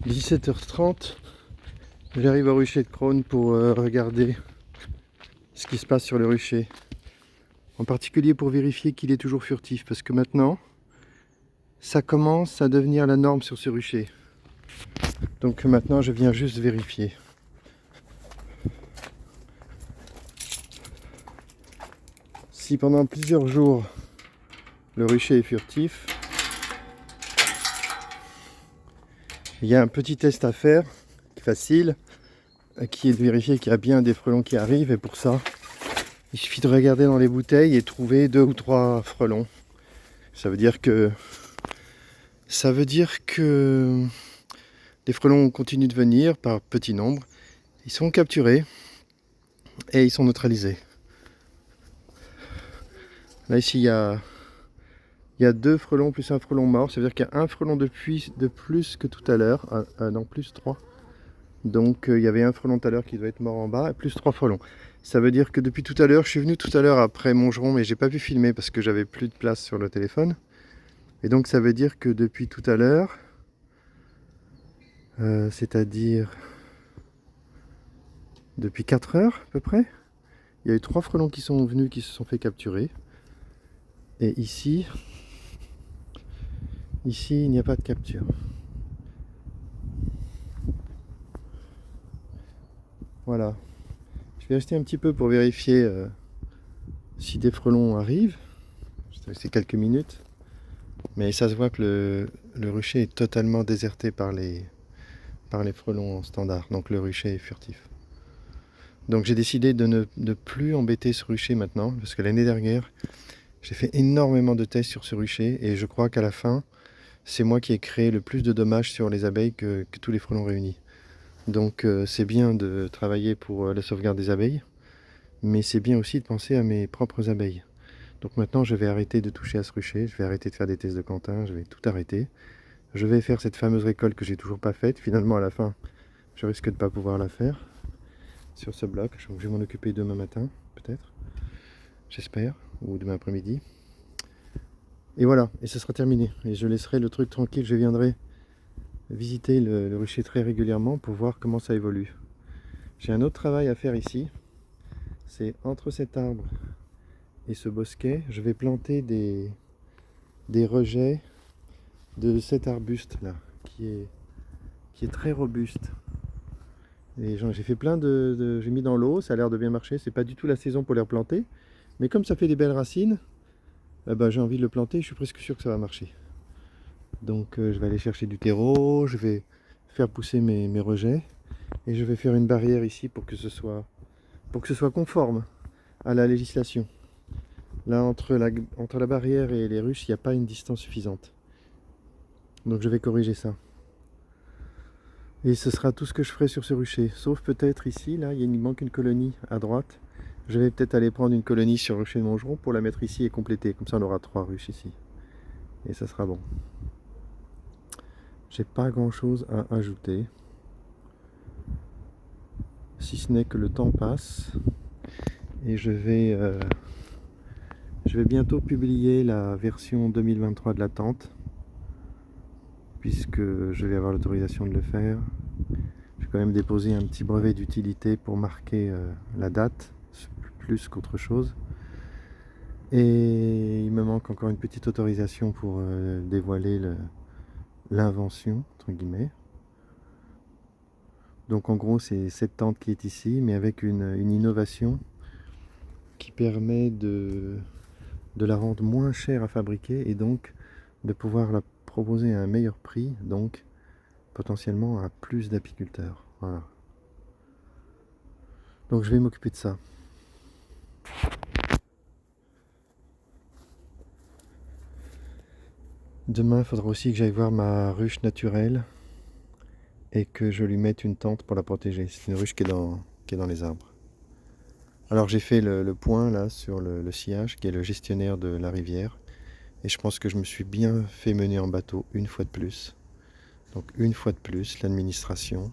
17h30, j'arrive au rucher de Crosne pour regarder ce qui se passe sur le rucher. En particulier pour vérifier qu'il est toujours furtif, parce que maintenant, ça commence à devenir la norme sur ce rucher. Donc maintenant, je viens juste vérifier. Si pendant plusieurs jours, le rucher est furtif, il y a un petit test à faire, facile, qui est de vérifier qu'il y a bien des frelons qui arrivent. Et pour ça, il suffit de regarder dans les bouteilles et trouver 2 ou 3 frelons. Ça veut dire que les frelons continuent de venir par petit nombre. Ils sont capturés et ils sont neutralisés. Là ici il y a 2 frelons plus un frelon mort. Ça veut dire qu'il y a un frelon de plus que tout à l'heure. Non, plus 3. Donc il y avait un frelon tout à l'heure qui doit être mort en bas, plus 3 frelons. Ça veut dire que depuis tout à l'heure, je suis venu tout à l'heure après Montgeron, mais j'ai pas pu filmer parce que j'avais plus de place sur le téléphone. Et donc ça veut dire que depuis tout à l'heure, c'est-à-dire depuis 4 heures à peu près, il y a eu 3 frelons qui sont venus, qui se sont fait capturer. Et ici, il n'y a pas de capture. Voilà. Je vais rester un petit peu pour vérifier si des frelons arrivent. C'est quelques minutes. Mais ça se voit que le rucher est totalement déserté par les frelons en standard. Donc le rucher est furtif. Donc j'ai décidé de ne plus embêter ce rucher maintenant. Parce que l'année dernière, j'ai fait énormément de tests sur ce rucher. Et je crois qu'à la fin, c'est moi qui ai créé le plus de dommages sur les abeilles que tous les frelons réunis. Donc c'est bien de travailler pour la sauvegarde des abeilles. Mais c'est bien aussi de penser à mes propres abeilles. Donc maintenant je vais arrêter de toucher à ce rucher, je vais arrêter de faire des tests de Quentin, je vais tout arrêter. Je vais faire cette fameuse récolte que j'ai toujours pas faite. Finalement à la fin, je risque de ne pas pouvoir la faire sur ce bloc. Donc je vais m'en occuper demain matin, peut-être. J'espère, ou demain après-midi. Et voilà, et ce sera terminé. Et je laisserai le truc tranquille, je viendrai visiter le rucher très régulièrement pour voir comment ça évolue. J'ai un autre travail à faire ici. C'est entre cet arbre et ce bosquet, je vais planter des rejets de cet arbuste là, qui est très robuste. Et j'ai fait plein j'ai mis dans l'eau, ça a l'air de bien marcher. C'est pas du tout la saison pour les replanter, mais comme ça fait des belles racines, j'ai envie de le planter, je suis presque sûr que ça va marcher. Donc je vais aller chercher du terreau, je vais faire pousser mes rejets, et je vais faire une barrière ici pour que ce soit conforme à la législation. Là, entre la barrière et les ruches, il n'y a pas une distance suffisante. Donc je vais corriger ça. Et ce sera tout ce que je ferai sur ce rucher. Sauf peut-être ici, là, il manque une colonie à droite. Je vais peut-être aller prendre une colonie sur le rucher de Montgeron pour la mettre ici et compléter. Comme ça, on aura 3 ruches ici. Et ça sera bon. J'ai pas grand-chose à ajouter. Si ce n'est que le temps passe. Et je vais bientôt publier la version 2023 de la tente, puisque je vais avoir l'autorisation de le faire. J'ai quand même déposé un petit brevet d'utilité pour marquer la date, plus qu'autre chose. Et il me manque encore une petite autorisation pour dévoiler l'invention, entre guillemets. Donc en gros, c'est cette tente qui est ici, mais avec une innovation qui permet de la rendre moins chère à fabriquer et donc de pouvoir la proposer à un meilleur prix, donc potentiellement à plus d'apiculteurs. Voilà. Donc je vais m'occuper de ça. Demain, il faudra aussi que j'aille voir ma ruche naturelle et que je lui mette une tente pour la protéger. C'est une ruche qui est dans les arbres. Alors j'ai fait le point là sur le sillage, qui est le gestionnaire de la rivière. Et je pense que je me suis bien fait mener en bateau une fois de plus. Donc une fois de plus, l'administration,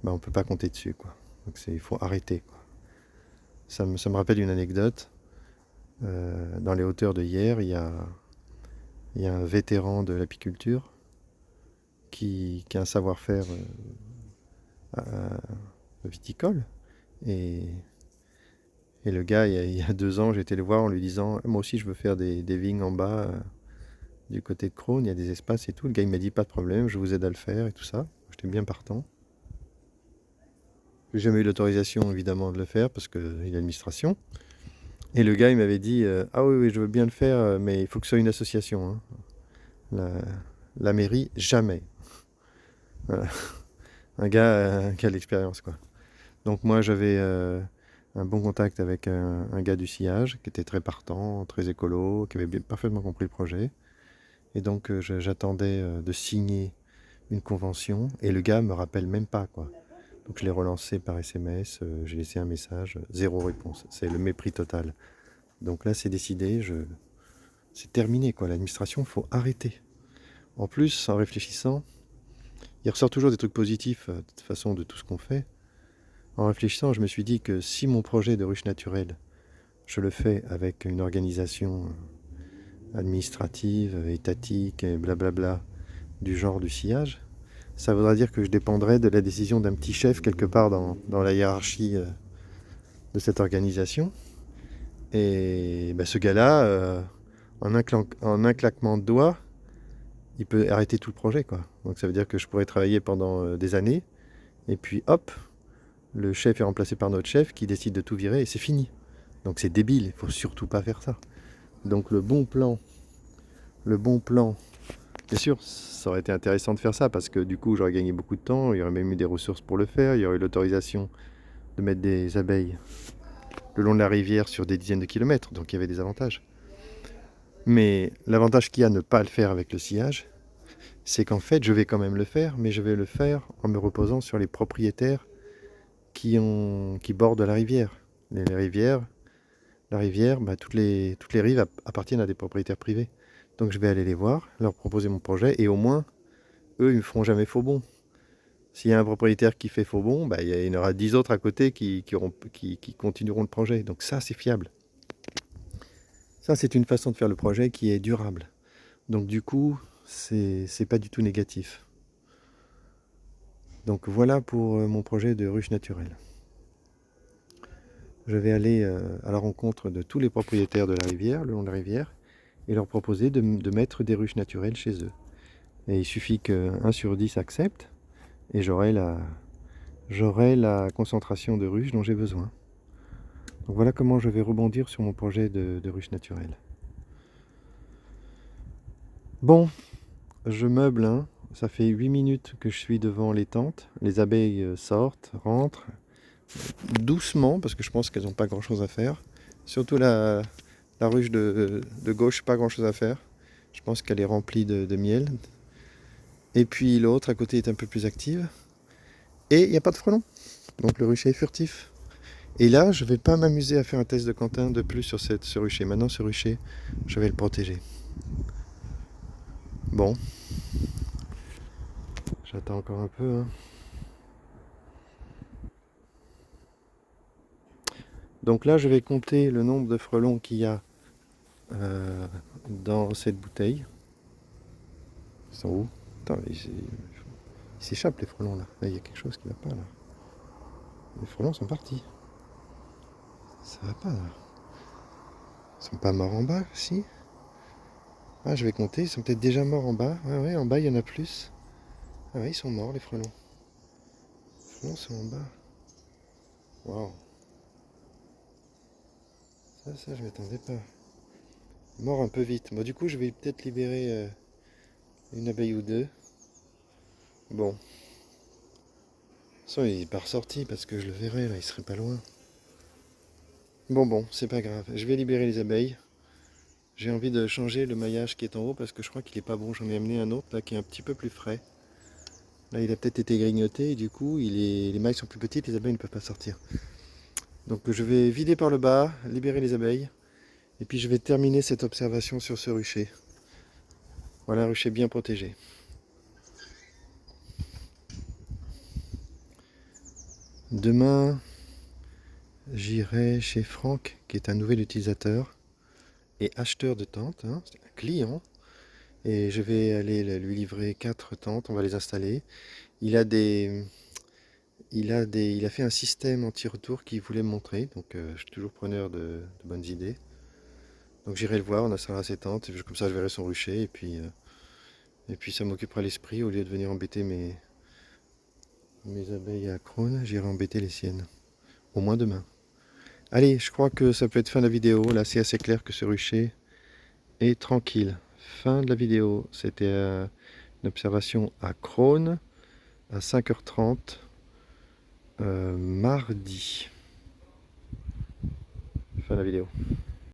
on ne peut pas compter dessus, quoi. Donc il faut arrêter, quoi. Ça me rappelle une anecdote. Dans les hauteurs de Hyères, il y a un vétéran de l'apiculture qui a un savoir-faire viticole. Et, et le gars, il y a 2 ans, j'ai été le voir en lui disant, moi aussi je veux faire des vignes en bas, du côté de Crosne, il y a des espaces et tout. Le gars, il m'a dit, pas de problème, je vous aide à le faire et tout ça. J'étais bien partant. J'ai jamais eu l'autorisation, évidemment, de le faire parce qu'il y a l'administration. Et le gars, il m'avait dit, ah oui, oui, je veux bien le faire, mais il faut que ce soit une association, hein. La, la mairie, jamais. Voilà. Un gars qui a de l'expérience, quoi. Donc moi, j'avais un bon contact avec un gars du sillage qui était très partant, très écolo, qui avait parfaitement compris le projet. Et donc j'attendais de signer une convention et le gars me rappelle même pas, quoi. Donc je l'ai relancé par SMS, j'ai laissé un message, zéro réponse. C'est le mépris total. Donc là, c'est décidé, c'est terminé, quoi. L'administration, faut arrêter. En plus, en réfléchissant, il ressort toujours des trucs positifs, de toute façon, de tout ce qu'on fait. En réfléchissant, je me suis dit que si mon projet de ruche naturelle, je le fais avec une organisation administrative, étatique, et blablabla, du genre du sillage, ça voudra dire que je dépendrais de la décision d'un petit chef quelque part dans la hiérarchie de cette organisation. Et ben, ce gars-là, en un claquement de doigts, il peut arrêter tout le projet, quoi. Donc ça veut dire que je pourrais travailler pendant des années, et puis hop, le chef est remplacé par notre chef qui décide de tout virer et c'est fini. Donc c'est débile, il faut surtout pas faire ça. Donc le bon plan, bien sûr, ça aurait été intéressant de faire ça parce que du coup j'aurais gagné beaucoup de temps, il y aurait même eu des ressources pour le faire, il y aurait eu l'autorisation de mettre des abeilles le long de la rivière sur des dizaines de kilomètres, donc il y avait des avantages. Mais l'avantage qu'il y a à ne pas le faire avec le sillage, c'est qu'en fait je vais quand même le faire, mais je vais le faire en me reposant sur les propriétaires qui bordent la rivière. Les rivières, la rivière, bah, toutes les rives appartiennent à des propriétaires privés. Donc je vais aller les voir, leur proposer mon projet, et au moins, eux, ils me feront jamais faux bon. S'il y a un propriétaire qui fait faux bon, bah, il y en aura 10 autres à côté qui continueront le projet. Donc ça, c'est fiable. Ça, c'est une façon de faire le projet qui est durable. Donc du coup, c'est pas du tout négatif. Donc voilà pour mon projet de ruche naturelle. Je vais aller à la rencontre de tous les propriétaires de la rivière, le long de la rivière, et leur proposer de mettre des ruches naturelles chez eux. Et il suffit que 1 sur 10 accepte, et j'aurai la concentration de ruches dont j'ai besoin. Donc voilà comment je vais rebondir sur mon projet de ruche naturelle. Bon, je meuble, hein. Ça fait 8 minutes que je suis devant les tentes. Les abeilles sortent, rentrent, doucement, parce que je pense qu'elles n'ont pas grand chose à faire. Surtout la ruche de gauche, pas grand chose à faire. Je pense qu'elle est remplie de miel. Et puis l'autre à côté est un peu plus active. Et il n'y a pas de frelons. Donc le rucher est furtif. Et là, je ne vais pas m'amuser à faire un test de Quentin de plus sur ce rucher. Maintenant, ce rucher, je vais le protéger. Bon. J'attends encore un peu, hein. Donc là, je vais compter le nombre de frelons qu'il y a dans cette bouteille. Ils sont où? Attends, ils s'échappent les frelons là. Là, il y a quelque chose qui ne va pas là. Les frelons sont partis. Ça va pas là. Ils sont pas morts en bas, si? Ah, je vais compter, ils sont peut-être déjà morts en bas. Ouais, ouais, en bas, il y en a plus. Ah ouais, ils sont morts les frelons. Les frelons sont en bas. Waouh. Ça, je m'attendais pas. Mort un peu vite. Bon, du coup, je vais peut-être libérer une abeille ou deux. Bon. De toute façon, il n'est pas ressorti parce que je le verrai là, il serait pas loin. Bon, c'est pas grave. Je vais libérer les abeilles. J'ai envie de changer le maillage qui est en haut parce que je crois qu'il est pas bon. J'en ai amené un autre là qui est un petit peu plus frais. Là, il a peut-être été grignoté et du coup, les mailles sont plus petites, les abeilles ne peuvent pas sortir. Donc je vais vider par le bas, libérer les abeilles. Et puis je vais terminer cette observation sur ce rucher. Voilà un rucher bien protégé. Demain, j'irai chez Franck, qui est un nouvel utilisateur et acheteur de tentes, hein, c'est un client. Et je vais aller lui livrer 4 tentes, on va les installer. Il a fait un système anti-retour qu'il voulait me montrer, donc je suis toujours preneur de bonnes idées. Donc j'irai le voir, on installera ses tentes, et comme ça je verrai son rucher, et puis ça m'occupera l'esprit, au lieu de venir embêter mes abeilles à Crône, j'irai embêter les siennes. Au moins demain. Allez, je crois que ça peut être fin de la vidéo, là c'est assez clair que ce rucher est tranquille. Fin de la vidéo, c'était une observation à Crône, à 5h30, mardi. Fin de la vidéo.